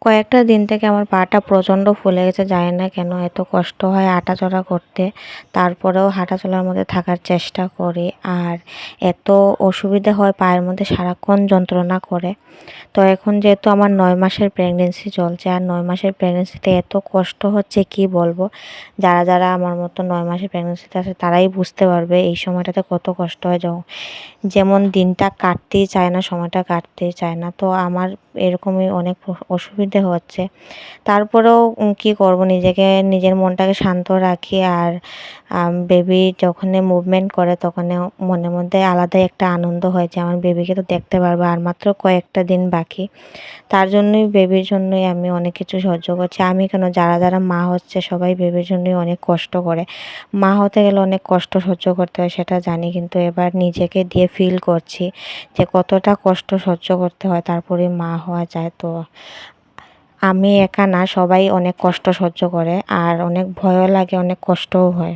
কয়েকটা দিন থেকে আমার পাটা প্রচণ্ড ফুলে গেছে, জানি না কেন এত কষ্ট হয় হাঁটাচলা করতে। তারপরেও হাঁটাচলার মধ্যে থাকার চেষ্টা করি। আর এত অসুবিধা হয়, পায়ের মধ্যে সারাক্ষণ যন্ত্রণা করে। তো এখন যেহেতু আমার 9 মাসের প্রেগনেন্সি চলছে, আর 9 মাসের প্রেগনেন্সিতে এত কষ্ট হচ্ছে কি বলবো। যারা যারা আমার মতো 9 মাসের প্রেগনেন্সিতে আছে তারাই বুঝতে পারবে এই সময়টাতে কত কষ্ট হয়। যেমন দিনটা কাটতেই চায় না, সময়টা কাটতেই চায় না। তো আমার এরকমই অনেক অসুবিধে হচ্ছে। তারপরেও কি করব, নিজের মনটাকে শান্ত রাখি। আর বেবি যখনই মুভমেন্ট করে তখনই মনের মধ্যে আলাদাই একটা আনন্দ হয় যে আমার বেবিকে তো দেখতে পারবো, আর মাত্র কয়েকটা দিন বাকি। তার জন্যই, বেবির জন্যই আমি অনেক কিছু সহ্য করছি। আমি কেন, যারা যারা মা হচ্ছে সবাই বেবির জন্যই অনেক কষ্ট করে। মা হতে গেলে অনেক কষ্ট সহ্য করতে হয় সেটা জানি, কিন্তু এবার নিজেকে দিয়ে ফিল করছি যে কতটা কষ্ট সহ্য করতে হয় তারপরে মা হওয়া যায়। তো আমি একা না, সবাই অনেক কষ্ট সহ্য করে, আর অনেক ভয়ও লাগে, অনেক কষ্টও হয়।